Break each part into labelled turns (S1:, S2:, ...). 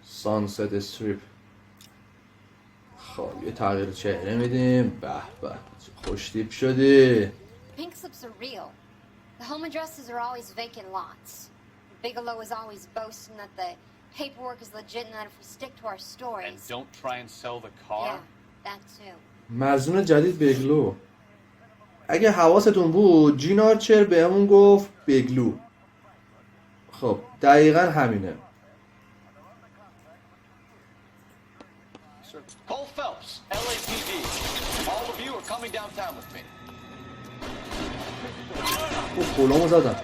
S1: سانست استریپ. خب یه تغییر چهره میدیم. به به خوش تیپ شدی.
S2: Pink slips are real. The home addresses are always vacant lots. Bigelow is always boasting that the paperwork is legit and that if we stick to our stories.
S3: And don't try and sell the car.
S2: Yeah, that too.
S1: مظنون جدید بگلو. اگه حواستون بود جین آرچر بهمون گفت بگلو. خب دقیقا همینه.
S3: Cole Phelps, LAPD. All of you are coming downtown with me.
S1: کلامو زدم.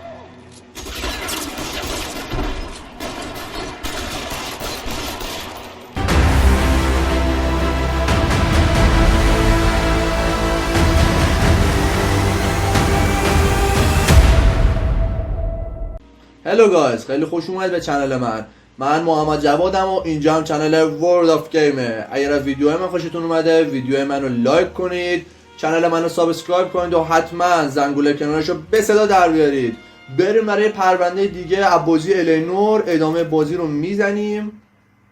S1: هلو گایز، خیلی خوش اومد به چنل من محمد جوادم و اینجا هم چنل worldofgame. اگر از ویدیوهای من خوشتون اومده ویدیوهای منو لایک کنید، چنل منو سابسکرایب کنید و حتما زنگوله کنارشو به صدا در بیارید. بریم برای پرونده دیگه از بازی الینور ادامه بازی رو میزنیم.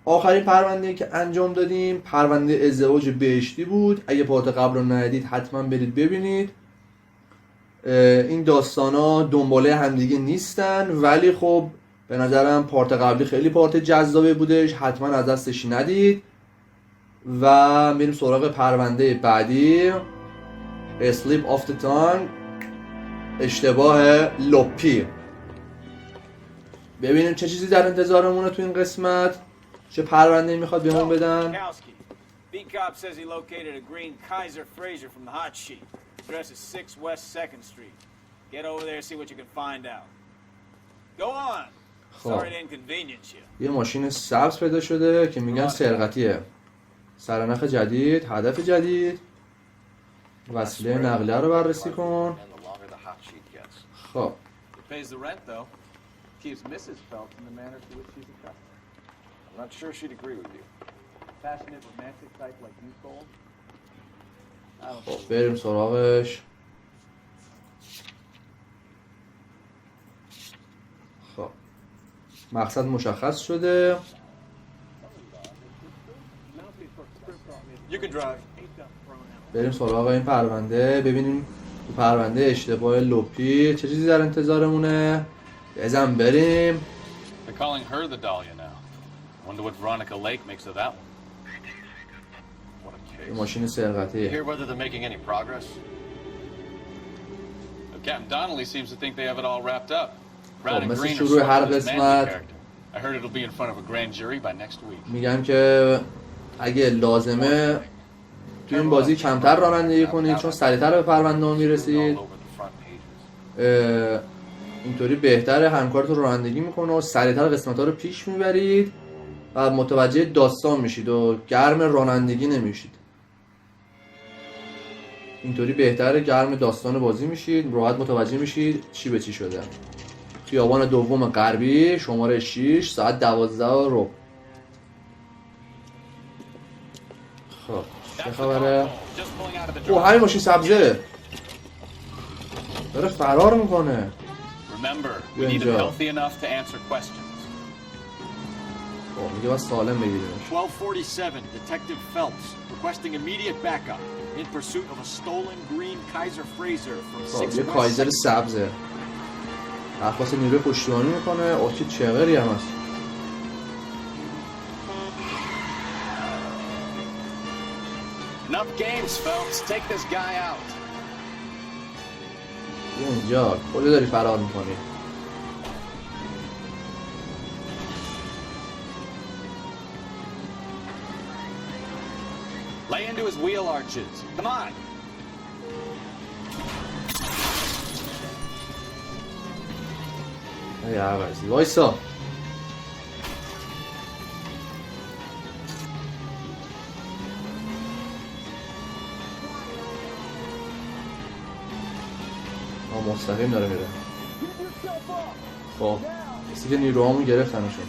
S1: آخرین پرونده که انجام دادیم پرونده ازدواج بهشتی بود. اگه پارت قبل رو ندیدید حتما برید ببینید. این داستانا دنباله همدیگه نیستن، ولی خب به نظرم پارت قبلی خیلی پارت جذابی بودش، حتما از دستش ندید. و میریم سراغ پرونده بعدی. Slip of the tongue، اشتباه لپی. ببینیم چه چیزی در انتظارمونه تو این قسمت، چه پرونده میخواد بهمون بدن.
S4: Address is 6 West 2nd Street. Get over there, see what you can find out. Go on. Sorry to inconvenience you.
S1: یه ماشین سبز پیدا شده که میگن سرقتیه. سرنخ جدید، هدف جدید. وسیله نقلیه رو بررسی کن. خب.
S3: Pays the rent though. Keeps Mrs. Phelps in the manner to which she's accustomed. I'm not sure she'd agree with you. Passionate, romantic type like you, Cole.
S1: خب بریم سراغش. خب مقصد مشخص شده. بریم سراغ این پرونده ببینیم تو پرونده اشتباه لپی چه چیزی در انتظارمونه. بزن بریم.
S3: They're calling her the Dahlia now. Wonder what Veronica Lake makes of that one.
S1: ماشین سرقتی.
S3: Hear whether they're making any progress? Captain Donnelly seems to think they have it all wrapped up. Brown and Green are sort of his manly character. I heard it'll be in front of a grand jury by next week.
S1: میگن که اگه لازمه تو این بازی کمتر رانندگی کنید چون سریعتر به پرونده میرسید. اینطوری بهتره، همکارتون رانندگی میکنه و سریعتر قسمت‌ها رو پیش میبرید و متوجه داستان میشید و گرم رانندگی نمیشید. اینطوری بهتره، گرم داستان بازی میشید، راحت متوجه میشید چی به چی شده. خیابان دوم غربی، شماره 6، ساعت 12 رو. خب چه خبره؟ اوه همین ماشین سبزه داره فرار میکنه. اینجا خب میگه باید سالم بگیریمش.
S4: 1247 Detective Phelps requesting immediate backup in pursuit of a stolen green Kaiser Frazer from 6
S1: یه کایزر سبزه. درخواست نیروی پشتیبانی میکنه. اوه چه چغری هم هست.
S4: Enough games, Phelps. Take this guy out.
S1: اینجا کجا داری فرار میکنی؟
S4: Lay into his wheel arches. Come on.
S1: ای عوضی وایسا. مستقیم داره میره. خب کسی که نیروهامون گرفتنشون.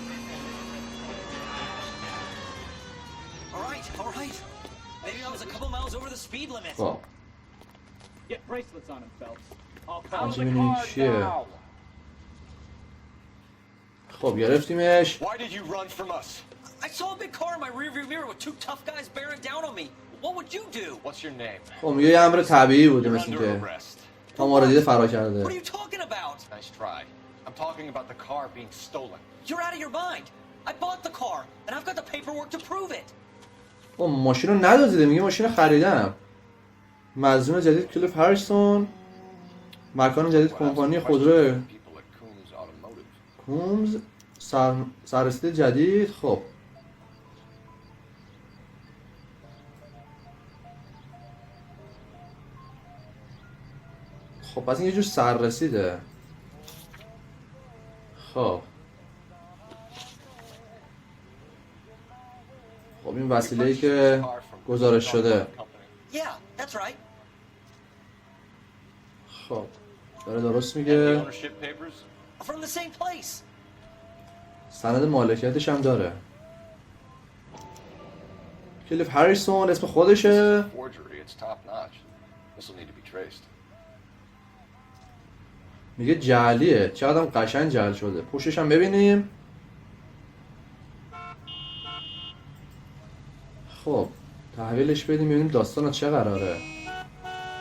S1: خب همچه بینیم چیه؟ خب گرفتیمش.
S3: Why did you run from us?
S5: I saw a big car in my rearview mirror with two tough guys bearing down on me. What would you do?
S3: What's your name?
S1: خب میگه یه امر طبیعی بوده
S3: You're
S1: مثل
S3: under
S1: که
S3: arrest.
S1: تا ما رو دیده فرار کرده.
S5: What are you talking about?
S3: Nice try. I'm talking about the car being stolen.
S5: You're out of your mind. I bought the car, and I've got the paperwork to prove it.
S1: خب ماشین رو ندزدیده، میگه ماشین رو خریدم. مظنون جدید کلیف هریسون، مکان جدید کمپانی خودرو
S3: People at Coombs Automotive.
S1: کومز، سررسید جدید. خب خب پس این یه جور سررسیده. خب این وسیله‌ای که گزارش شده.
S5: Yeah, that's right.
S1: خب داره درست میگه.
S3: Ownership papers?
S5: From the same place.
S1: سند مالکیتش هم داره. کلیف هریسون اسم خودشه.
S3: Forgery. It's top notch. This will need to be traced.
S1: میگه جعلیه. چقدر هم قشنگ جعل شده. پشتش هم ببینیم. خب تحویلش بدیم ببینیم داستان چه قراره.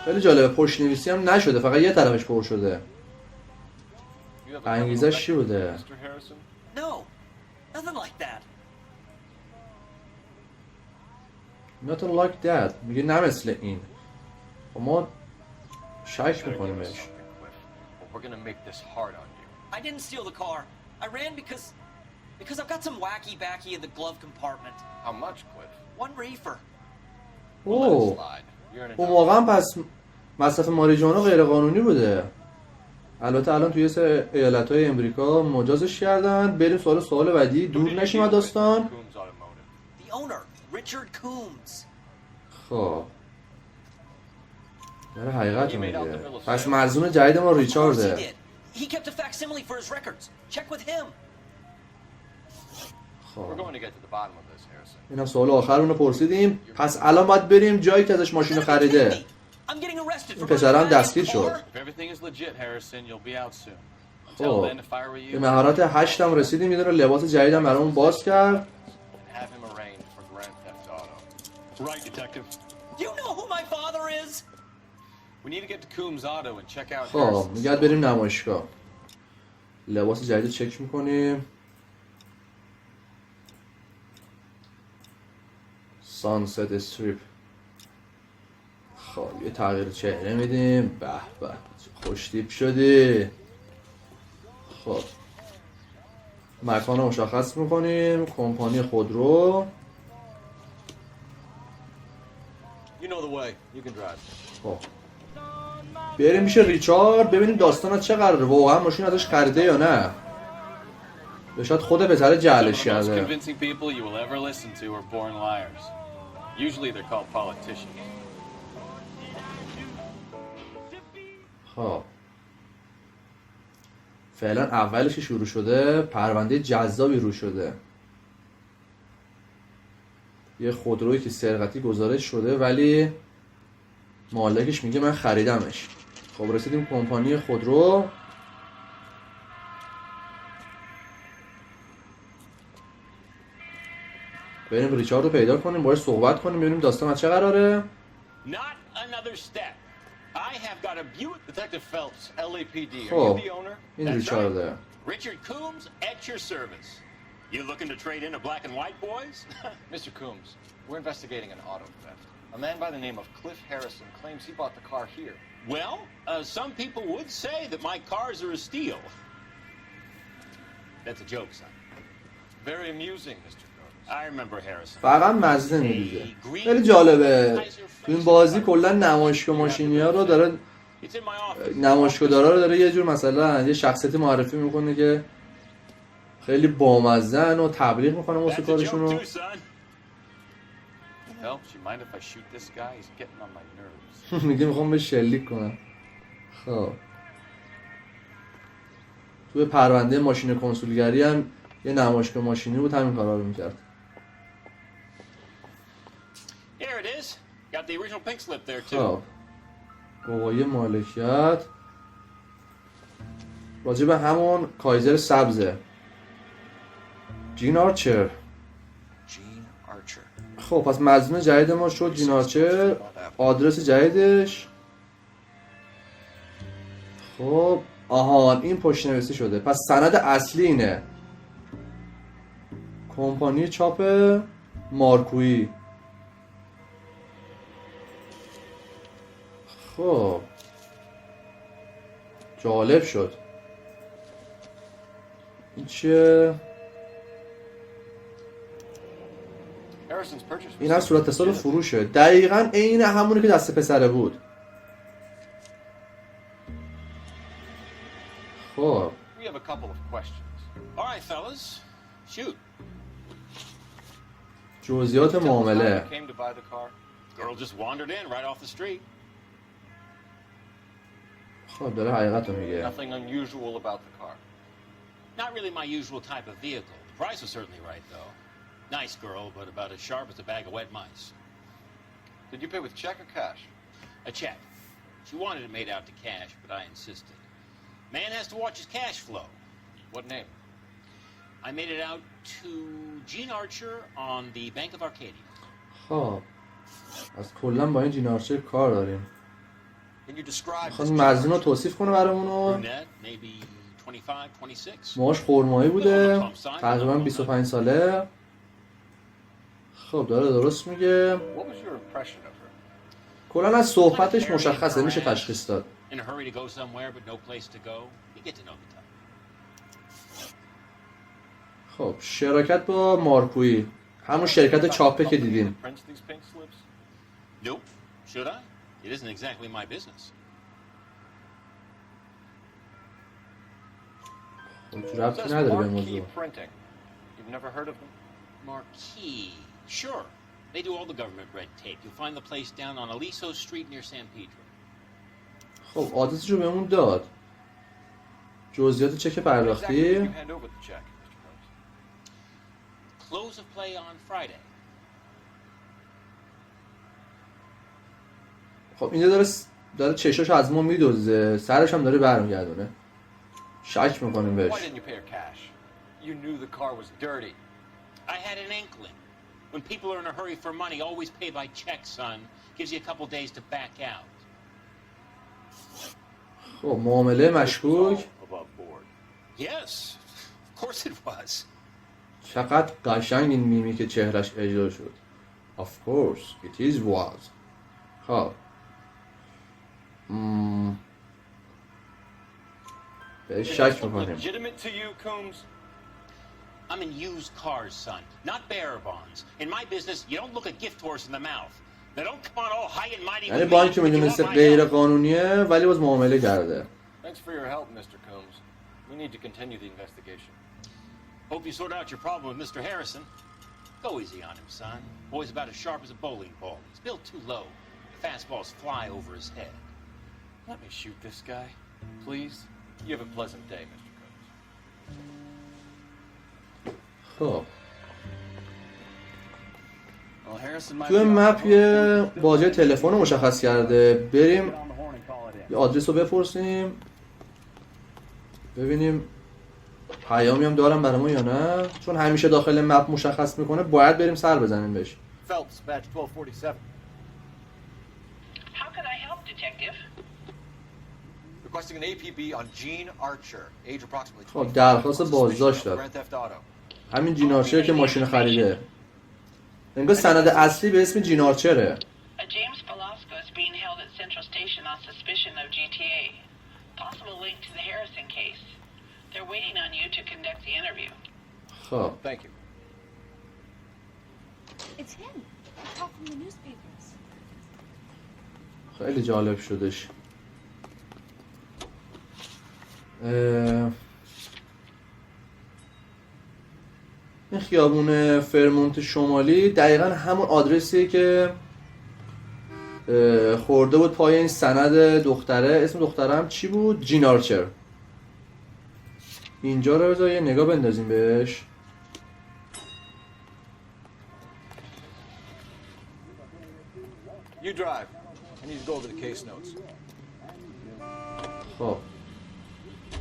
S1: خیلی جالبه. پشت نویسی هم نشده، فقط یه طرفش پر شده. انگیزش چی بوده؟
S3: Mr. Harrison?
S5: No, nothing like that.
S1: Not like that. میگه نه مثل این. خب ما شک میکنیم بهش.
S3: We're gonna make this hard on you.
S5: I didn't steal the car. I ran because I've got some wacky backy in the glove compartment.
S3: How much, Cliff?
S5: One reefer.
S1: اوه
S3: Slide. You're in
S1: اون
S3: a
S1: موقع هم پس مصرف ماریجوانا غیر قانونی بوده. البته الان توی سه ایالت‌های امریکا مجازش کردن. بریم سوال بعدی. دور نشیم از داستان.
S3: Coombs Automotive.
S5: The owner, Richard Coombs.
S1: خب داره حقیقت رو میگه. پس مرزون جدید ما
S5: Of course he
S1: ریچارده.
S5: did. He kept a facsimile for his records. Check with him.
S3: We're
S1: خب
S3: going to get to the bottom of this, Harrison.
S1: اینم سوال آخرمون رو پرسیدیم. پس الان باید بریم جایی که ازش ماشین رو خریده.
S5: I'm getting arrested
S1: این
S5: for
S1: پسرم
S5: buying
S1: دستگیر
S5: a car.
S1: شد.
S3: If everything is legit, Harrison, you'll be out soon. Until
S1: خب
S3: then, if I were
S1: به
S3: you,
S1: مهارت 8 هم رسیدیم. یه دونه لباس جدیدم برامون باز کرد.
S3: have him arraigned for Grand Theft Auto.
S6: Right, detective.
S5: You know who my father is?
S3: We need to get to Coombs Auto and check out
S1: خب
S3: Harrison's
S1: میگه بریم نمایشگاه. لباس جدید چک میکنیم. سانست استریپ. خب یه تغییر چهره میدیم. به به خوش تیپ شدی. خب مکان رو مشخص میکنیم. کمپانی خودرو.
S3: You know the way. You can drive.
S1: خب بریم میشه ریچارد ببینیم داستان چه قراره. واقعا ماشین ازش خریده یا نه. یا شاید خود پسر
S3: Some
S1: جعلش
S3: of the most
S1: کرده.
S3: convincing people you will ever listen to are born liars. Usually they're called politicians.
S1: خب فعلا اولش که شروع شده پرونده جذابی رو شده. یه خودرویی که سرقتی گزارش شده ولی مالکش میگه من خریدمش. خب رسیدیم کمپانی خودرو. بریم ریچارد رو پیدا کنیم باهاش صحبت کنیم ببینیم داستان از چه قراره.
S6: Not another step. I have got a Buick.
S3: Detective Phelps, LAPD. Are
S1: Oh.
S3: you the owner?
S1: این
S6: That's
S1: ریچارده.
S6: Richard Coombs at your service. You looking to trade in a black and white, boys?
S3: Mr. Coombs, we're investigating an auto theft. A man by the name of Cliff Harrison claims he bought the car here.
S6: Well, some people would say that my cars are a steal. That's a joke, son.
S3: Very amusing, Mr. Coombs.
S6: I remember Harrison.
S1: فقط مزه میدیده. خیلی جالبه. تو این بازی کلا نمایشگاه ماشینی ها رو داره
S6: It's in my office.
S1: نمایشگاه دارا رو داره یه جور مثلا یه شخصیتی معرفی میکنه که خیلی بامزه‌ن و تبلیغ میکنه
S6: That's a
S1: موسیقارشون
S6: joke
S1: رو.
S6: too, son.
S3: Phelps, you mind if I shoot this guy? He's getting on my nerves.
S1: میگه میخوام به شلیک کنم. خب توی پرونده ماشین کنسولگری هم یه نمایشگاه ماشینی بود همین کارا رو میکرد.
S6: Here it is. Got the original pink slip there too.
S1: خب گواهی مالکیت راجع به همون کایزر سبزه. جین آرچر خب پس مضمون جدید ما شد جین آرچر. آدرس جدیدش خب آهان این پشت نویسی شده. پس سند اصلی اینه، کمپانی چاپ مارکویی. خب جالب شد. این چیه؟ این هم صورت حساب فروشه. دقیقاً عین همونی که دست پسره بود. خب
S6: We have a couple of questions. All right, fellas, shoot.
S1: جزئیات معامله.
S6: Came to buy the car. Girl just wandered in right off the street.
S1: خب داره حقیقت رو میگه.
S6: Nothing unusual about the car. Not really my usual type of vehicle. The price was certainly right, though. Nice girl, but about as sharp as a bag of wet mice.
S3: Did you pay with check or cash?
S6: A check. She wanted it made out to cash, but I insisted. Man has to watch his cash flow.
S3: What name?
S6: I made it out to Gene Archer on the Bank of Arcadia.
S1: خب از کلا با این جین آرچر کار داریم.
S3: Can you describe
S1: خب مزنون رو توصیف کنه برامونو.
S6: Brunette, maybe 25, 26.
S1: موهاش خرمایی بوده، تقریبا 25 ساله. خب داره درست میگه.
S3: What was your impression of her?
S1: کلا از صحبتش مشخصه، میشه تشخیص داد.
S6: In a hurry to go somewhere but no place to go. You get to know the type.
S1: خب شراکت با مارکویی، همون شرکت چاپه که دیدیم.
S3: Prints these pink slips?
S6: Nope. Should I? It isn't exactly my business.
S1: ربطی نداره به موضوع.
S3: Printing. You've never heard of them?
S6: Marquis. Sure. They do all the government red tape. You'll find the place down on Aliso Street near San Pedro.
S1: خب آدرسش رو بهمون داد. جزئیات چک پرداختی.
S3: Exactly. You hand over the check, Mr. Combs.
S6: Close of play on Friday.
S1: خب اینجا داره چشاشو از ما میدوزه، سرش هم داره برمیگردونه. شک میکنیم بهش.
S3: Why didn't you pay her cash? You knew the car was dirty.
S6: I had an inkling. When people are in a hurry for money, always pay by check, son. Gives you a couple days to back out.
S1: خب معامله مشکوک.
S3: Above board.
S6: Yes, of course it was.
S1: چقدر قشنگ این میمی که چهرش اجرا شد. Of course it is was. خب بهش شک میکنیم.
S3: Legitimate to you, Combs?
S6: I'm in used cars, son, not bearer bonds. In my business, you don't look a gift horse in the mouth. They don't come on all high and mighty.
S1: یعنی بانک میدونسته غیر قانونیه ولی باز معامله کرده.
S3: Thanks for your help, Mr. Combs. We need to continue the investigation.
S6: Hope you sort out your problem with Mr. Harrison. Go easy on him, son. Boy's about as sharp as a bowling ball. He's built too low. Fastballs fly over his head.
S3: Let me shoot this guy, please. You have a pleasant day, Mr.
S1: خب
S4: Well, Harrison might
S1: توی
S4: be
S1: مپ یه واژه تلفن رو مشخص کرده. بریم یه آدرس رو بپرسیم ببینیم پیامی هم دارم برای ما یا نه، چون همیشه داخل مپ مشخص میکنه باید بریم سر بزنیم بهش.
S3: Phelps, badge 1247.
S7: How can I help, Detective?
S3: Requesting an APB on Gene Archer, age approximately
S1: خب
S3: 25.
S1: درخواست بازداشت داد.
S3: Grand Theft Auto.
S1: همین جین آرچر که ماشین خریده. انگار سند اصلی به اسم جین آرچره.
S7: A James Velasco is being held at Central Station on suspicion of GTA. Possible link to the Harrison case. They're waiting on you to conduct the interview.
S1: خب
S3: Thank you.
S2: It's him. I caught from the newspapers.
S1: خیلی جالب شدش. این خیابون فرمونت شمالی دقیقا همون آدرسیه که خورده بود پای این سند دختره. اسم دختره هم چی بود؟ جین آرچر. اینجا رو بذار یه نگاه بندازیم بهش.
S3: You drive. I need to go over the case notes.
S1: خب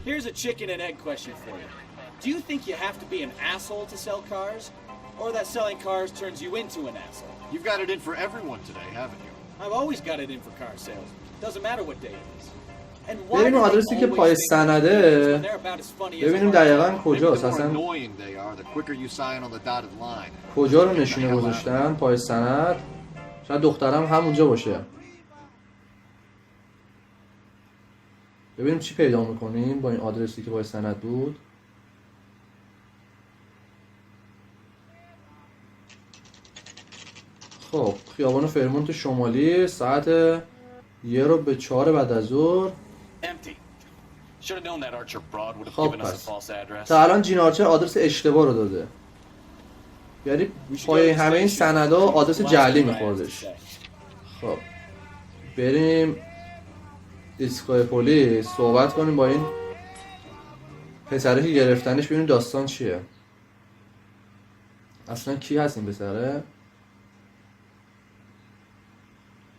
S4: Here's a chicken and egg question for you. Do you think you have to be an asshole to sell cars? Or that selling cars turns you into an asshole.
S3: You've got it in for everyone today, haven't you?
S4: I've always got it in for car sales. Doesn't matter what day it is. And why
S1: بریم
S4: do they
S1: آدرسی که
S4: always
S1: پای
S4: make it
S1: سنده
S4: when they're about as funny as
S1: ببینیم
S4: a
S1: دقیقاً
S3: Maybe
S1: کجاست
S3: the more
S1: اصلا
S3: annoying they are, the quicker you sign on the dotted line.
S1: کجا رو نشونه گذاشتن پای سند. شاید دخترم همونجا باشه. ببینیم چی پیدا میکنیم با این آدرسی که پای سند بود. خب خیابان فرمونت شمالی ساعت 1:04 بعد از ظهر.
S6: Empty. Should have known that Archer Broad would have
S1: خب
S6: given us a
S1: پس
S6: false address.
S1: تا الان جین آرچر آدرس اشتباه رو داده. یعنی پای همه این سندا آدرس جعلی میخوردش. خب بریم ایستگاه پلیس صحبت کنیم با این پسره که گرفتنش ببینیم داستان چیه. اصلا کی هست این پسره؟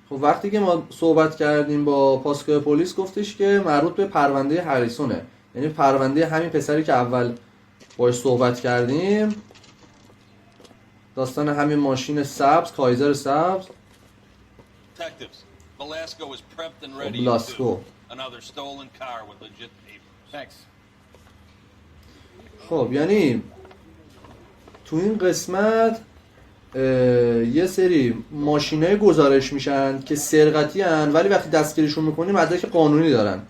S1: خب وقتی که ما صحبت کردیم با پاسگاه پلیس گفتش که مربوط به پرونده هریسونه، یعنی پرونده همین پسری که اول باهاش صحبت کردیم، داستان همین ماشین سبز، کایزر سبز.
S6: Detectives, Velasco is prepped and ready
S1: Velasco.
S6: to do another stolen car with legit papers.
S4: Thanks.
S1: خب یعنی تو این قسمت یه سری ماشینای گزارش میشن که سرقتی هن ولی وقتی دستگیرشون میکنیم مدرک قانونی دارن.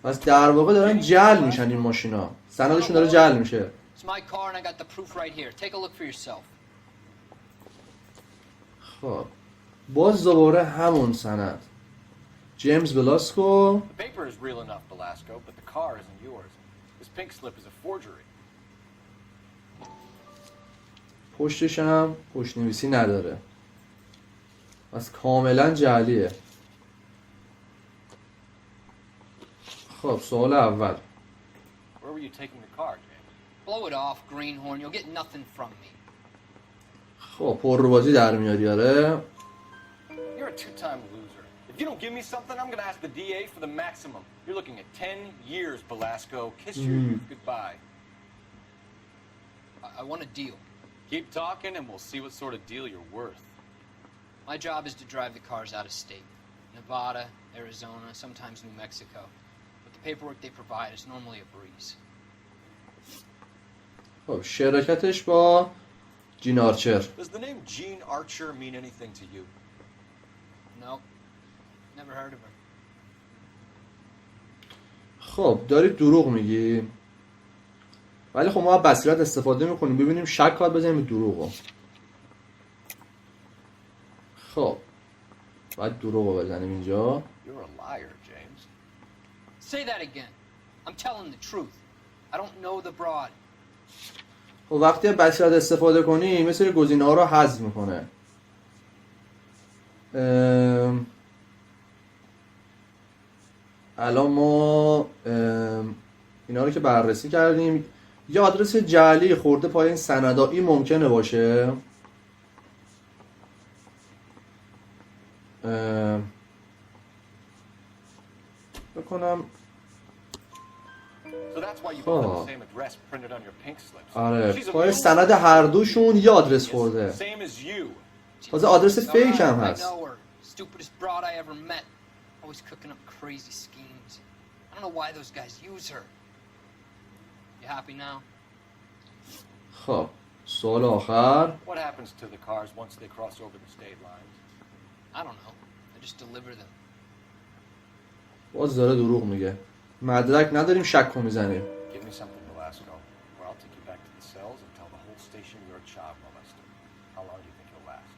S1: پس در واقع دارن جعل میشن این ماشینا. سندشون داره جعل میشه. خب باز دوباره همون سند. جیمز ولاسکو.
S3: The paper is real enough, Velasco, but the car isn't yours. This pink slip is a forgery.
S1: پشتش هم پشت نویسی نداره. پس کاملا جعلیه. خب سوال اول.
S3: Where were you taking the car, James?
S5: Blow it off, greenhorn. You'll get nothing from me.
S1: خب پرروبازی در میاری آره.
S3: You're a two-time loser. If you don't give me something, I'm gonna ask the DA for the maximum. You're looking at 10 years, Velasco. Kiss your youth goodbye.
S5: I want a deal.
S6: Keep talking and we'll see what sort of deal you're worth.
S5: My job is to drive the cars out of state. Nevada, Arizona, sometimes New Mexico. But the paperwork they provide is normally a breeze.
S1: خب شراکتش با جین آرچر.
S3: Does the name Gene Archer mean anything to you?
S5: No. Never heard of her.
S1: خب دارید دروغ میگی. ولی خب ما بصیرت استفاده میکنیم ببینیم شک کار بزنیم به دروغو. خب باید دروغو بزنیم اینجا.
S3: You're a liar, James.
S5: Say that again. I'm telling the truth. I don't know the broad.
S1: خب وقتی بصیرت استفاده کنیم مثل گزینه ها رو حذف میکنه. الان ما اینا رو که بررسی کردیم یه آدرس جعلی خورده پای این سندا. این ممکنه باشه بکنم.
S3: So that's why you both have the same address printed on your pink slips.
S1: آره
S3: She's a
S1: پای
S3: real
S1: سند هر دوشون یه آدرس خورده.
S3: Same as you.
S1: تازه آدرس فیک هم
S5: I
S1: هست.
S5: know her. Stupidest broad I ever met. Always cooking up crazy schemes. I don't know why those guys use her. You happy now?
S1: خب سوال آخر.
S3: What happens to the cars once they cross over the state lines?
S5: I don't know. I just deliver them.
S1: باز داره دروغ میگه. مدرک نداریم شک رو میزنیم.
S3: Give me something, Velasco, or I'll take you back to the cells and tell the whole station you're a child molester. How long do you think you'll last?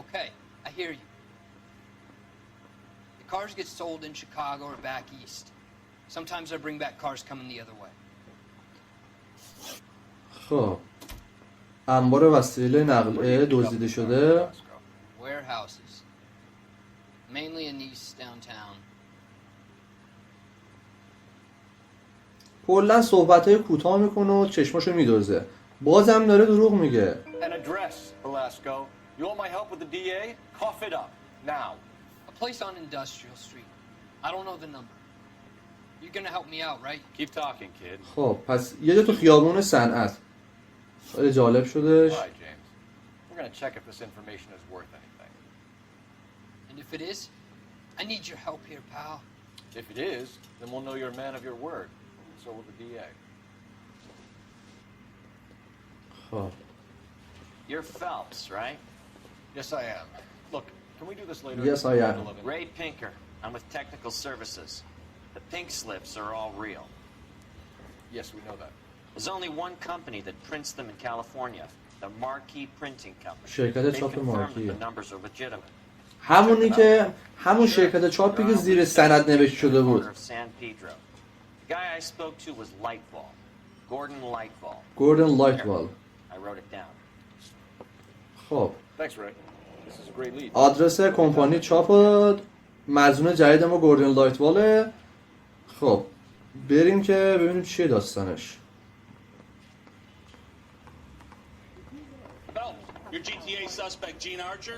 S5: Okay. I hear you. The cars get sold in Chicago or back east. Sometimes I bring back cars coming the other way.
S1: خب انبار وسایل نقلیه دزدیده شده.
S5: Warehouses. Mainly in east downtown.
S1: کلا صحبت‌های کوتاه میکنه و چشماشو میدوزه. بازم داره دروغ میگه.
S3: An address, Velasco. You want my help with the DA? Cough it up, now.
S5: A place on Industrial Street. I don't know the number. You're gonna help me out, right?
S3: Keep talking, kid.
S1: خب پس یه جا تو خیابون صنعت. خیلی جالب شدش.
S3: All right, James. We're gonna check if this information is worth anything.
S5: And if it is, I need your help here, pal.
S3: If it is, then we'll know you're a man of your word. So will the DA.
S1: خب
S3: You're Phelps, right?
S6: Yes, I am.
S3: Look, can we do this later?
S1: Yes, I am.
S3: Ray Pinker. I'm with Technical Services. The pink slips are all real.
S6: Yes, we know that.
S3: There's only one company that prints them in California. The Marquee Printing Company.
S1: شرکت
S3: They
S1: چاپ
S3: confirmed that
S1: مارکی.
S3: the numbers are legitimate.
S1: همونی که همون شرکت چاپی که زیر سند نوشته شده بود.
S3: Corner of San Pedro. The guy I spoke to was Lightfall. Gordon Lightfall.
S1: گوردن لایتوال.
S3: I wrote it down.
S1: خب
S6: Thanks, Ray. This is a great lead.
S1: آدرس کمپانی چاپ مظنون جدید ما گوردن لایتواله. خب بریم که ببینیم چیه داستانش.
S8: Phelps, your GTA suspect, Gene Archer,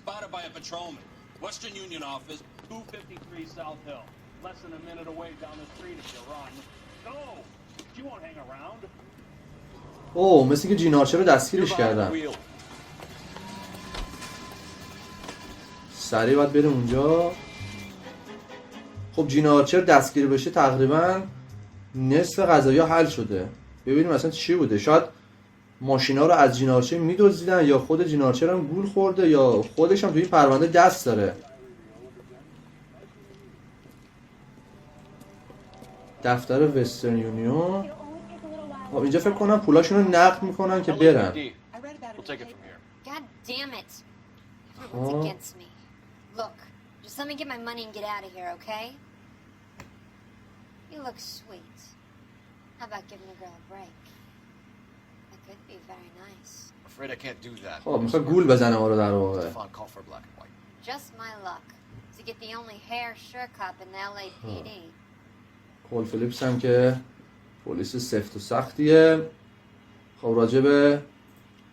S8: spotted by a patrolman. Western Union office, 253 South Hill. Less than a minute away down the street if you run. Go! You won't hang around.
S1: اوه مثل که جین آرچر رو دستگیرش
S3: You're behind the
S1: کردن.
S3: wheel.
S1: سریع باید بریم اونجا. خب جین آرچر دستگیر بشه تقریبا نصف قضایا حل شده. ببینیم اصلا چی بوده. شاید ماشینا رو از جین آرچر میدزدیدن یا خود جین آرچر هم گول خورده یا خودش هم توی این پرونده دست داره. دفتر وسترن یونیون. خب اینجا فکر کنم پولاشون رو نقد میکنن که برن.
S3: We'll take it from here.
S2: God damn it. Everyone's
S1: Oh.
S2: against me. Look, just let me get my money and get out of here, okay? You look sweet. How about giving a girl a break? That could be very nice.
S6: I'm afraid I can't do that.
S1: خب میخواد گول بزنه ما رو در
S6: It's
S1: واقع.
S6: a phone call for black and white.
S2: Just my luck. To get the only hair sure cop in the LAPD.
S1: کول فلیپس هم که پلیس سفت و سختیه. خب راجع به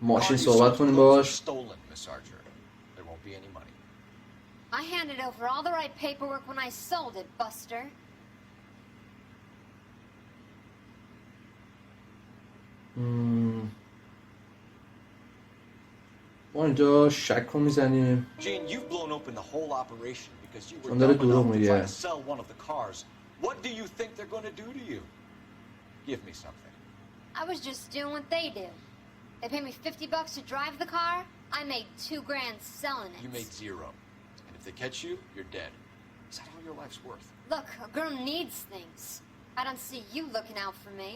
S1: ماشین
S6: Car you
S1: صحبت
S6: sold
S1: کنیم
S6: to
S1: باش.
S6: Stolen, Miss Archer. There won't be any money.
S2: I handed over all the right paperwork when I sold it, Buster.
S1: ما اینجا شک رو میزنیم.
S6: Gene, you've blown open the whole operation because you were
S1: چون داره
S6: dumb
S1: دروغ
S6: enough to
S1: میگه.
S6: try to sell one of the cars. What do you think they're going to do to you? Give me something.
S2: I was just doing what they do. They pay me $50 to drive the car. I made $2,000 selling it.
S6: You made zero. And if they catch you, you're dead. Is that all your life's worth?
S2: Look, a girl needs things. I don't see you looking out for me.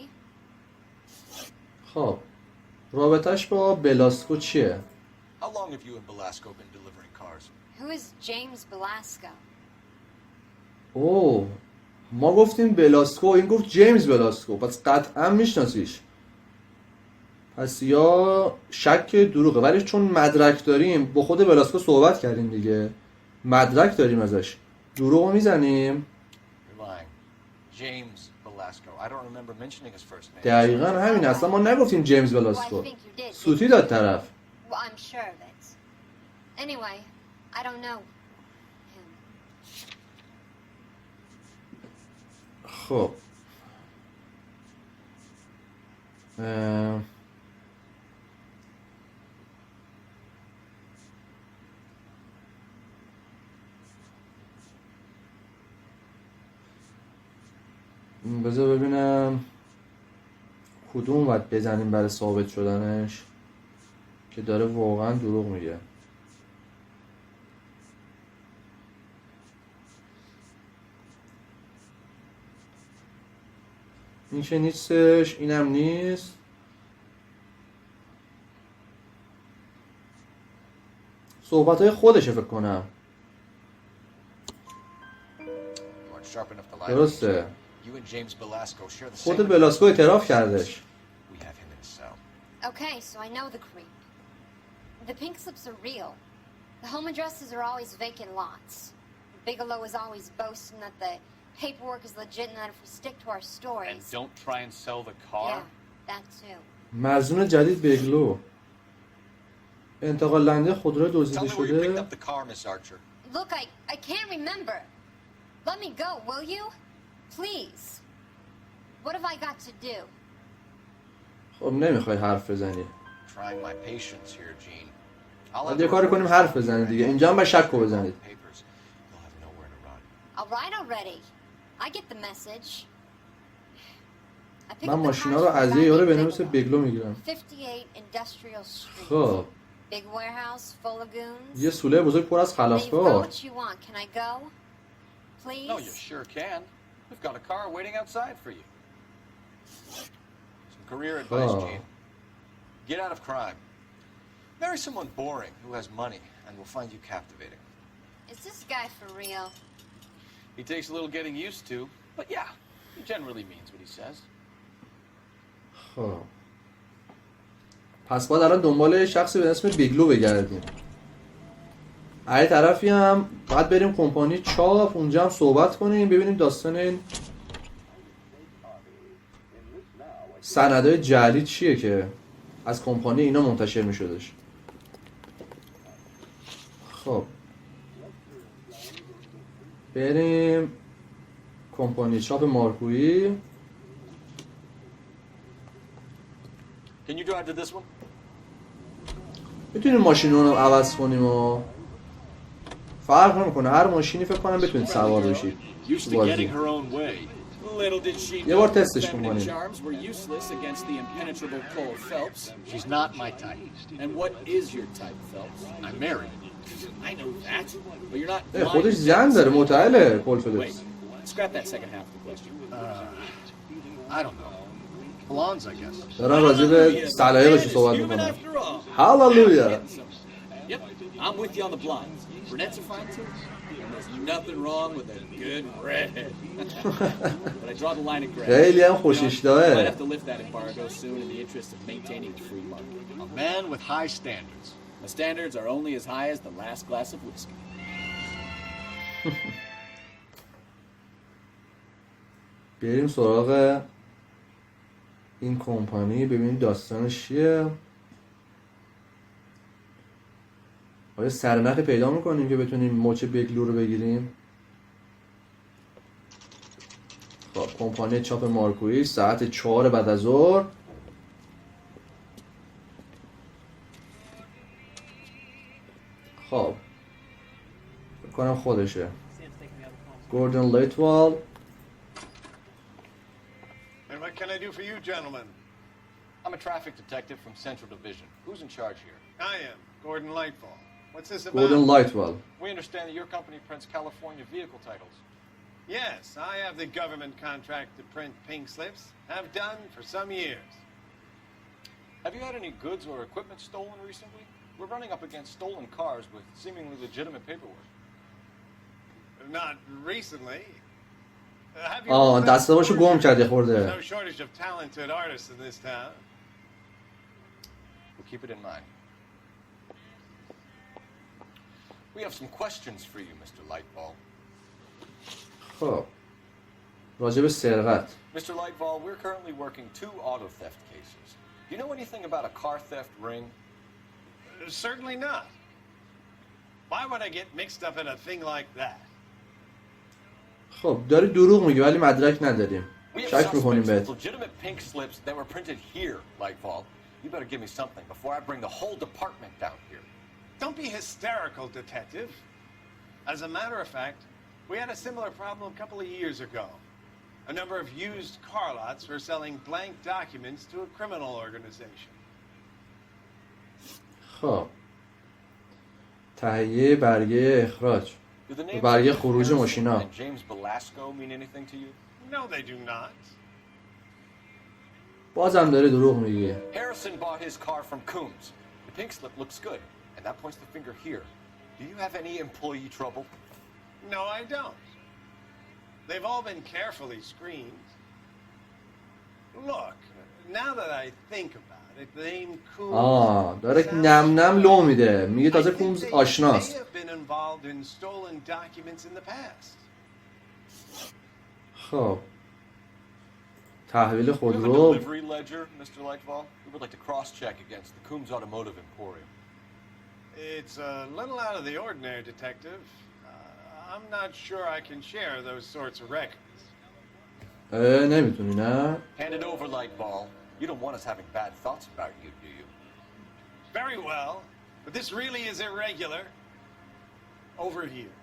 S1: خب رابطش با بلاسکو چیه؟
S6: How long have you and Belasco been delivering cars?
S2: Who is James Belasco?
S1: اوه ما گفتیم بلاسکو، این گفت جیمز بلاسکو، پس قطعا میشناسیش. پس یا شک دروغه، ولی چون مدرک داریم با خود بلاسکو صحبت کردیم دیگه، مدرک داریم ازش، دروغو میزنیم.
S6: You're lying. James Belasco. I don't remember mentioning his first name.
S1: دقیقا همین، اصلا ما نگفتیم جیمز
S2: Well, I
S1: بلاسکو،
S2: think you did.
S1: سوتی داد طرف.
S2: Well, I'm sure of it. Anyway, I don't know him.
S1: خب بذار ببینم کدوم باید بزنیم برای ثابت شدنش که داره واقعا دروغ میگه. این که نیستش، اینم نیست. صحبتهای خودشه فکر کنم.
S6: You aren't sharp enough to lie.
S1: درسته.
S6: You and James Belasco share the same.
S1: خود بلاسکو اعتراف کردش.
S6: We have him in his cell.
S2: Okay, so I know the creep. The pink slips are real. The home addresses are always vacant lots. Bigelow is always boasting that the paperwork is legit and that if we stick to our
S3: And
S2: stories...
S3: don't try and sell the car?
S2: Yeah, that too.
S1: مظنون جدید بگلو. انتقال دهنده خودرو
S6: Tell
S1: دزدیده
S6: me where you picked
S1: شده.
S6: up the car, Miss Archer.
S2: Look, I can't remember. Let me go, will you? Please. What have I got to do?
S1: خب نمیخوای حرف بزنی.
S6: Trying my patience here, Gene. I'll
S1: باید یه کاری کنیم حرف بزنید دیگه. اینجا هم باید شکو بزنید.
S2: All right already. I get the message.
S1: من ماشینا رو از یه یارو به نام بگلو میگیرم.
S2: 58 Industrial Street.
S1: خب
S2: Big warehouse full of goons.
S1: یه سوله بزرگ پر از خلافکار.
S2: What you want? Can I go? Please.
S6: No, you sure can. We've got a car waiting outside for you. Some career advice, Gene. Get out of crime. Marry someone boring who has money, and we'll find you captivating.
S2: Is this guy for real?
S6: He takes a little getting used to, but yeah, he generally means what he says.
S1: خب پس باید الان دنبال شخصی به اسم بیگلو بگردیم. هر طرفی هم باید بریم کمپانی چاپ، اونجا هم صحبت کنیم ببینیم داستان این سندهای جعلی چیه که از کمپانی اینا منتشر می شدش. خب بریم کمپانی چاپ مارکویی.
S6: Can you drive to this one?
S1: میتونیم ماشین رو عوض کنیم و فرق نمیکنه، هر ماشینی فکر کنم بتونید سوار بشید. بازی
S4: Little did she
S1: یه بار
S4: know
S1: تستش
S4: feminine
S1: میکنیم.
S4: charms were useless against the impenetrable Cole Phelps.
S6: She's not my type.
S4: And what is your type, Phelps?
S6: I'm married.
S4: I know that, but you're not.
S1: خودش زن داره، متعله کول فلپس.
S4: Wait, scrap that second half of the question.
S6: I don't know. Blondes, I guess.
S1: دارن راجع به سلایقش صحبت میکنن.
S4: After all.
S1: هاللویا.
S4: Yep, I'm with you on the blondes. Brunettes are fine too. And there's nothing wrong with a good redhead. But I draw the line at gray.
S1: خیلی هم خوشش
S4: Might
S1: داره.
S4: have to lift that embargo soon in the interest of maintaining the free market.
S6: A man with high standards.
S4: My standards are only as high as the last glass of whiskey.
S1: بریم سراغ این کمپانی ببینیم داستانش چیه. آیا سرنخی پیدا میکنیم که بتونیم مچ بگلو رو بگیریم. خب کمپانی چاپ مارکویی ساعت 4 بعد از ظهر. خب فکر کنم خودشه. گوردن لیتوال.
S9: And what can I do for you, gentlemen?
S6: I'm a traffic detective from Central Division. Who's in charge here?
S9: I am, Gordon Lightfall. What's this about?
S1: گوردن لیتوال.
S6: We understand that your company prints California vehicle titles.
S9: Yes, I have the government contract to print pink slips. Have done for some years.
S6: Have you had any goods or equipment stolen recently? We're running up against stolen cars with seemingly legitimate paperwork.
S9: Not recently. Have you
S1: دسته‌هاشو گم کرده خورده.
S9: There's no shortage of talented artists in this town.
S6: We'll keep it in mind. We have some questions for you, Mr. Lightball.
S1: خب راجع به سرقت.
S6: Mr. Lightball, we're currently working 2 auto theft cases. Do you know anything about a car theft ring?
S9: Certainly not. Why would I get mixed up in a thing like that?
S1: خب داری دروغ میگی ولی مدرک نداریم.
S6: We have
S1: شک میکنیم
S6: suspects
S1: بهت.
S6: with legitimate pink slips that were printed here, Lightball. You better give me something before I bring the whole department down here.
S9: Don't be hysterical, detective. As a matter of fact, we had a similar problem a couple of years ago. A number of used car lots were selling blank documents to a criminal organization.
S1: خب تهیه برگه اخراج.
S6: Do the names
S1: برگه
S6: of
S1: خروج
S6: Harrison
S1: ماشینا.
S6: and James Belasco mean anything to you?
S9: No, they do not.
S1: بازم داره دروغ میگی.
S6: Harrison bought his car from Coombs. The pink slip looks good, and that points the finger here. Do you have any employee trouble?
S9: No, I don't. They've all been carefully screened. Look, now that I think about it, the name Coombs
S1: داره نم نم لو میده. میگه تازه
S9: I think
S1: کومز
S9: they may
S1: آشناست.
S9: have been involved in stolen documents in the past.
S1: خب تحویل
S6: Do you have a
S1: خودرو.
S6: delivery ledger, Mr. Lightball? We would like to cross-check against the Coombs Automotive Emporium.
S9: It's a little out of the ordinary, Detective. I'm not sure I can share those sorts of records.
S1: نمیتونی نه؟
S3: Hand it over, light ball. You don't want us having bad thoughts about you, do you?
S9: Very well, but this really is irregular. Over here.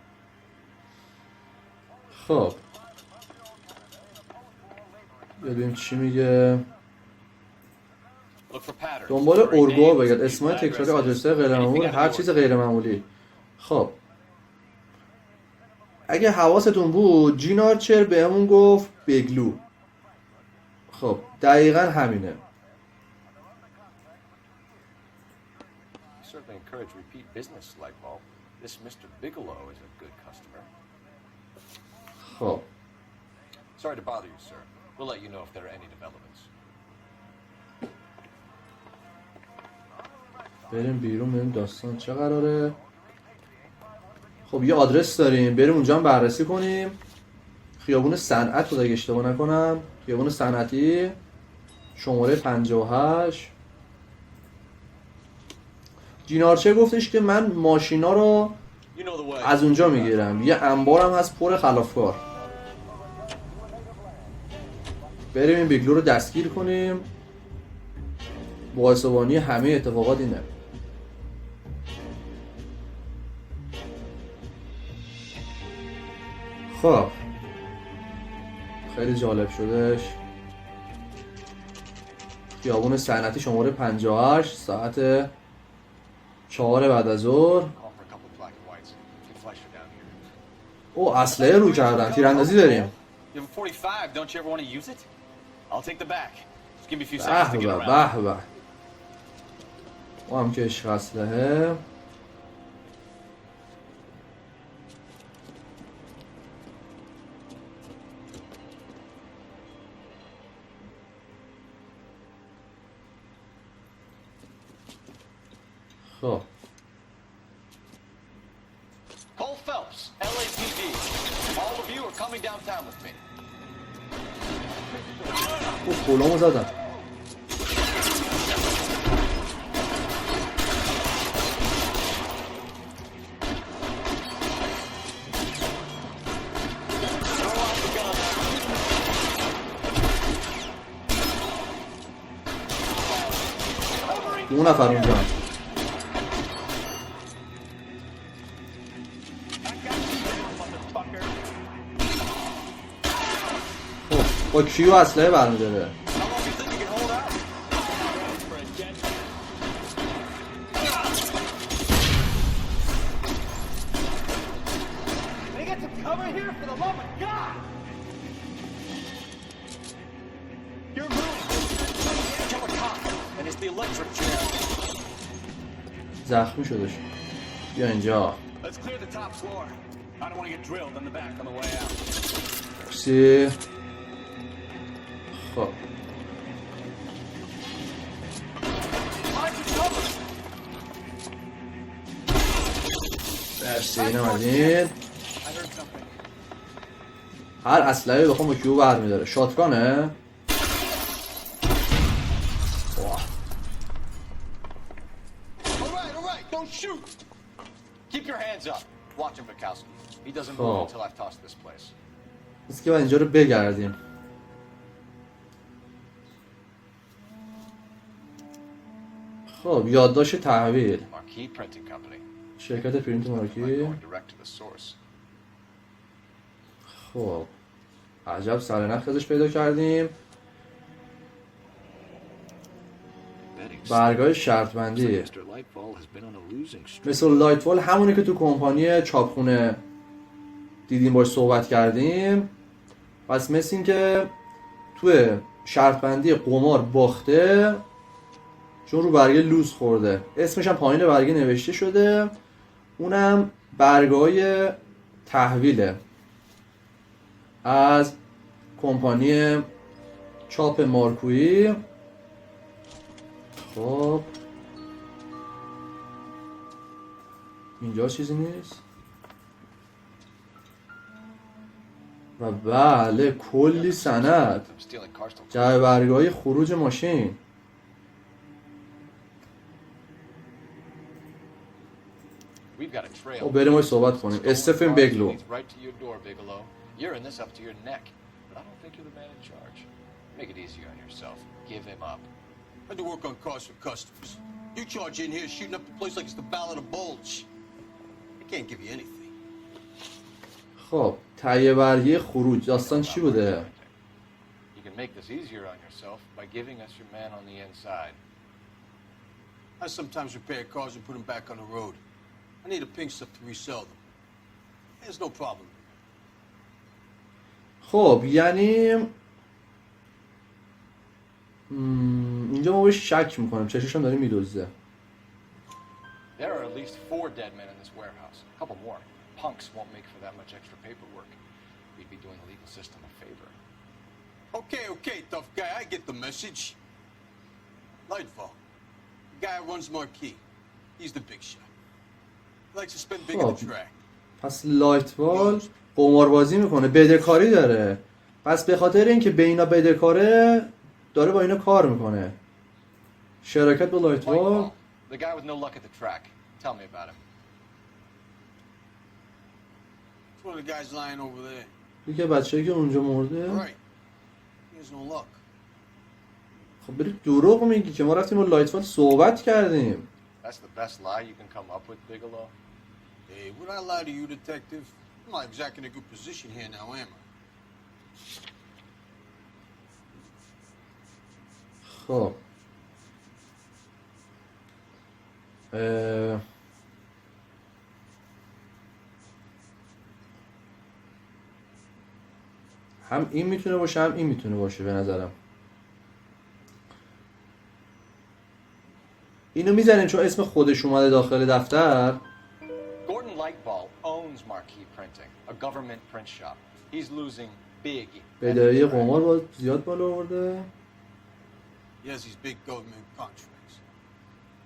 S1: خب ببینیم چی میگه. دنبال ارگو بگرد، اسمای تکراری، آدرس‌های غیرمعمول، هر چیز غیرمعمولی. خب اگه حواستون بود جین آرچر بهمون گفت بگلو. خب دقیقا همینه.
S3: Certainly encourage repeat business, light bulb. This Mr. Bigelow is a good customer.
S1: خب
S3: Sorry to bother you, sir. We'll let you know if there are any developments.
S1: بریم بیرون ببینیم داستان چه قراره. خب یه آدرس داریم، بریم اونجا هم بررسی کنیم. خیابون صنعت بود اگه اشتباه نکنم. خیابون صنعتی شماره 58. جینارچه گفتش که من ماشینا رو از اونجا میگیرم، یه انبارم هست پر خلافکار. بریم این بیگلو رو دستگیر کنیم. باعث همه اتفاقات اینه. خب خیلی جالب شدش. خیابون صنعتی شماره 58 ساعت 4 بعد از ظهر. او اسلحه رو کردن، تیراندازی داریم. به به او هم که عشق اسلحه. خب
S3: Cole Phelps, LAPD. All of you are coming downtown with me.
S1: اوه کلامو زدم. دو نفر اونجا. با کیو اسلحه برمی‌داره. زخمی شدش. بیا اینجا. سی. خب برسی اینم از این. هر اسلحه بخوام با کیو برمیداره. شاتگانه. بس که باید اینجا رو بگردیم. خب یادداشت تحویل شرکت پرینت مارکی. خب عجب سرنخ ازش پیدا کردیم. برگاه شرط بندی مثل لایتفال همونی که تو کمپانی چاپخونه دیدیم باش صحبت کردیم. پس مثل این که توی شرط بندی قمار باخته چون رو برگه لوز خورده. اسمش هم پایین برگه نوشته شده. اونم برگای تحویله از کمپانی چاپ مارکویی. خب اینجا چیزی نیست. و بله کلی سند. جعبه برگای خروج ماشین. خب بریم باید صحبت کنیم. استفن بگلو.
S6: but I don't think you're the man in charge. Make it easier on yourself. Give him up.
S8: I do work on cars for customers. You charge in here shooting up the place like it's the Ballad of Bulge. I can't give you anything.
S1: خب تهیه برگه خروج داستان چی بوده؟
S6: You can make this easier on yourself by giving us your man on the inside.
S8: I sometimes repair cars and put them back on the road. I need a pink slip to resell them. There's no problem.
S1: خب یعنی اینجا ما بهش شک میکنم چشش هم داره میدوزه.
S6: There are at least 4 dead men in this warehouse. A couple more. Punks won't make for that much extra paperwork. We'd be doing the legal system a favor.
S8: Okay, tough guy. I get the message. Lightfall. The guy who runs Marquee. He's the big shot. He likes to spend big on the track.
S1: پس لایتوال قماربازی میکنه، بدهکاری داره. پس به خاطر اینکه به اینا بدهکاره داره با اینا کار میکنه. شراکت با لایتوال.
S6: The guy with no luck at the track. Tell me about him.
S8: It's one of the guys lying over there.
S1: دیگه بچه‌ای که اونجا مرده.
S8: Right. He has no luck.
S1: خب بری دروغ میگی که ما رفتیم با لایتوال صحبت کردیم.
S6: That's the best lie you can come up with, Bigelow?
S8: Hey, would I lie to you, detective? I'm not exactly in a good position here now, am I?
S1: خب هم این میتونه باشه هم این میتونه باشه به نظرم. اینو میزنیم چون اسم خودش اومده داخل دفتر.
S6: Gordon Lightball owns Marquee Printing, a government print shop. He's losing big.
S1: بدهی قمار با زیاد بالا آورده.
S8: He has these big government contracts.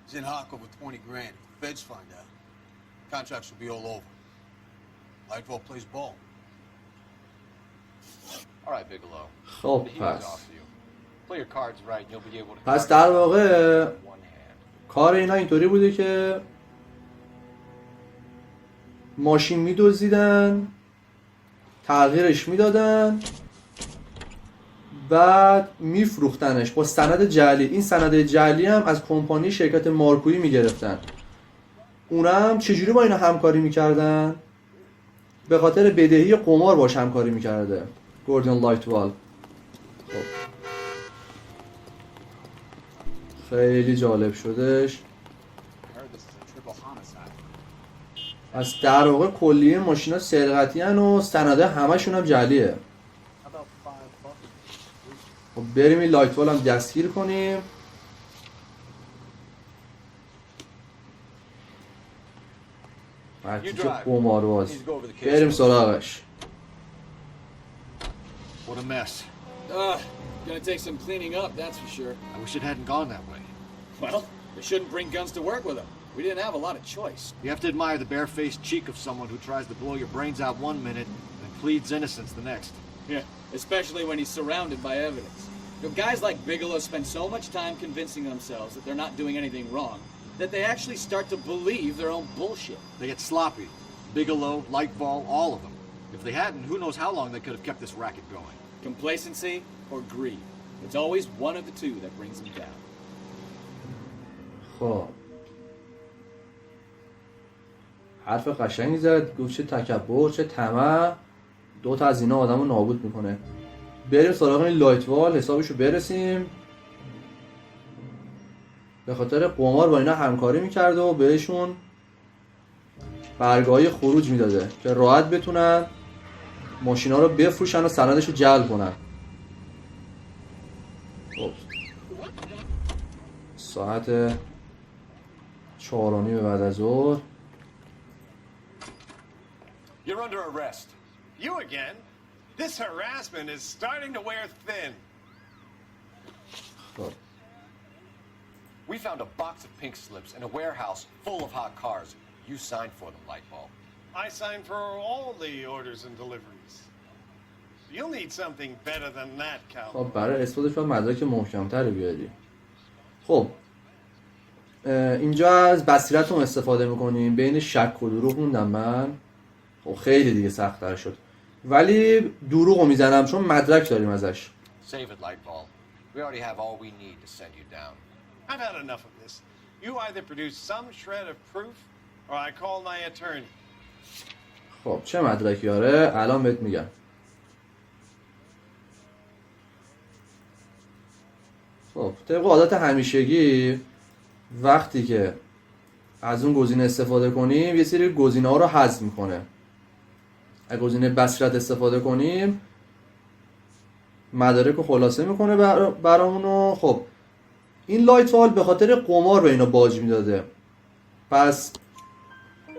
S8: He's in hock over 20 grand. If the feds find out, contracts will be all over. Lightfall plays ball.
S6: All right, Bigelow.
S1: خب
S6: The heat is
S1: پس
S6: off you. Play your cards right and you'll be able to.
S1: پس در واقع
S6: one hand.
S1: کار اینا اینطوری بوده که ماشین میدزدیدن، تغییرش میدادن، بعد میفروختنش با سند جعلی. این سند جعلی هم از کمپانی شرکت مارکویی میگرفتن. اونم چجوری با اینا همکاری میکردن؟ به خاطر بدهی قمار باش همکاری میکرده گوردون لایتوال. خب خیلی جالب شدش. از در واقع کلیه ماشینا سرقتی هن و سنده همشون هم جعلیه. خب بریم این لایتوال هم دستگیر کنیم. بچه چه قمارباز. بریم سراغش.
S8: What a mess.
S4: Gonna take some cleaning up, that's for sure.
S8: I wish it hadn't gone that way.
S4: Well, they shouldn't bring guns to work with them. We didn't have a lot of choice.
S8: You have to admire the barefaced cheek of someone who tries to blow your brains out one minute and pleads innocence the next.
S4: Yeah, especially when he's surrounded by evidence. You know, guys like Bigelow spend so much time convincing themselves that they're not doing anything wrong that they actually start to believe their own bullshit.
S8: They get sloppy. Bigelow, Lightball, all of them. If they hadn't, who knows how long they could have kept this racket going.
S4: Complacency or greed. It's always one of the two that brings them down.
S1: خب حرف قشنگی زد، گفت چه تکبر چه طمع، دو تا از اینا آدمو نابود میکنه. بریم سراغ این لایتوال حسابشو برسیم. به خاطر قمار با اینا همکاری میکرده و بهشون برگاهی خروج میداده که راحت بتونن ماشینا رو بفروشن و سندشو جلب کنن. خب ساعت 4:30 بعد از ظهر.
S9: You're under arrest. You again? This harassment is starting to wear thin.
S1: خب
S6: We found a box of pink slips in a warehouse full of hot cars. You signed for them, Lightball.
S9: I signed for all the orders and deliveries. You'll need something better than that, Cal.
S1: خب برای اثباتش باید مدرک محکم‌تری بیاری. خب اینجا از بصیرتون استفاده میکنیم. بین شک و دروغ موندم من. خب خیلی دیگه سخت‌تر شد. ولی دروغو میزنم چون مدرک داریم ازش.
S3: Save it, Lightball. We already have all we need to send you down.
S9: I've had enough of this. You either produce some shred of proof or I call my attorney.
S1: خب چه مدرکی آره الان بهت میگم. خب طبق عادت همیشگی وقتی که از اون گزینه استفاده کنیم یه سری گزینه ها رو حذف میکنه. اگه گزینه بصیرت استفاده کنیم مدارک رو خلاصه میکنه برامونو. خب این لایت فال به خاطر قمار به اینا باج میداده. پس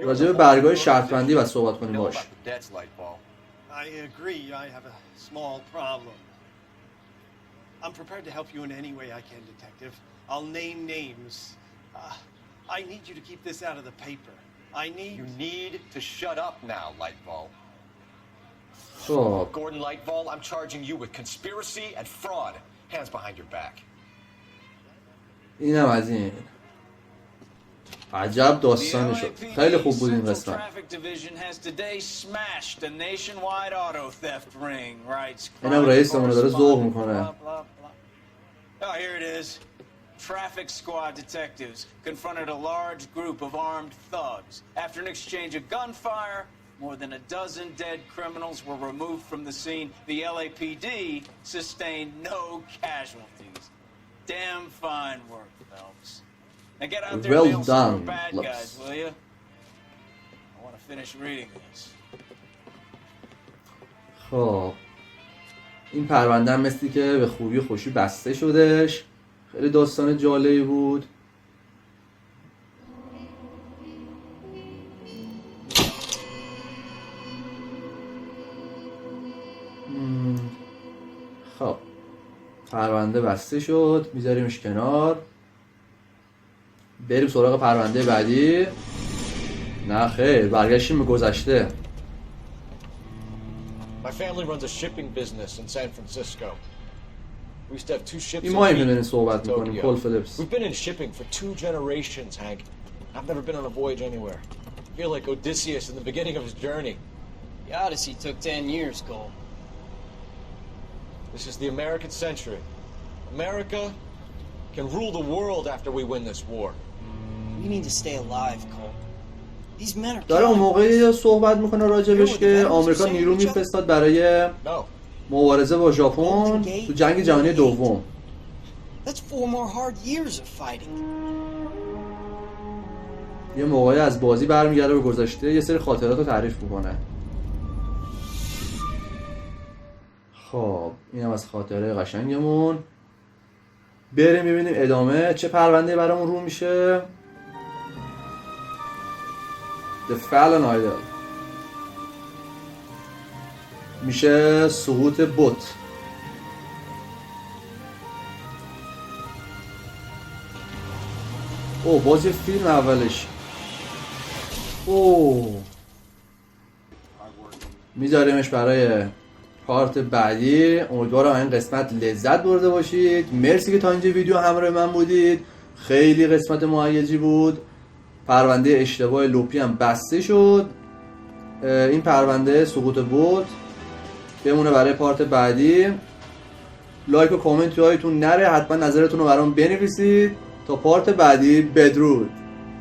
S1: راجع به برگای شرط بندی باید صحبت کنیم باش.
S9: I agree. I have a small problem. I'm prepared to help you in any way I can, Detective. I'll name names. I need you to keep this out of the paper. You
S3: need to shut up now, Lightball.
S1: خب
S3: Gordon Lightball, I'm charging you with conspiracy and fraud. Hands behind your back.
S1: اینم از این. عجب داستانی شد. خیلی خوب بود این قسمت. اینم رئیسمون داره ذوق میکنه.
S4: Oh, here it is. Traffic squad detectives confronted a large group of armed thugs. After an exchange of gunfire, more than a dozen dead criminals were removed from the scene. The LAPD sustained no casualties. Damn fine work, Phelps. Now get out there and nail some bad guys, will you? I want to finish reading this.
S1: خب این پرونده هم مثلی که به خوبی خوشی بسته شدش. خیلی داستان جالبی بود. خب پرونده بسته شد میذاریمش کنار. بریم سراغ پرونده بعدی. نه خیر برگشتیم به گذشته.
S3: My family runs a shipping business in San Francisco. We used to have 2 ships.
S1: این ما این صحبت میکنیم کل فلیپس.
S3: We've been in shipping for 2 generations, Hank. I've never been on a voyage anywhere. I feel like Odysseus in the beginning of his journey.
S5: The Odyssey took 10 years, Cole.
S3: This is the American century. America can rule the world after we win this war.
S5: We need to stay alive, Cole. These men are
S1: داره اون موقعی صحبت میکنه راجبش که آمریکا نیرو میفرستاد برای مبارزه با ژاپن تو جنگ جهانی دوم.
S5: That's 4 more hard years of fighting.
S1: یه موقعی از بازی برمیگرده به گذشته یه سری خاطرات رو تعریف میکنه. خب اینم از خاطره قشنگمون. بریم ببینیم ادامه چه پرونده برامون رو میشه. The Fallen Idol میشه سقوط بوت. او باز یه فیلم اولش. او میذاریمش برای پارت بعدی. امیدوارم این قسمت لذت برده باشید. مرسی که تا اینجا ویدیو همراه من بودید. خیلی قسمت مهیجی بود. پرونده اشتباه لوپی هم بسته شد. این پرونده سقوط بود بمونه برای پارت بعدی. لایک و کامنت هایتون نره. حتما نظرتون رو برام بنویسید. تا پارت بعدی بدرود.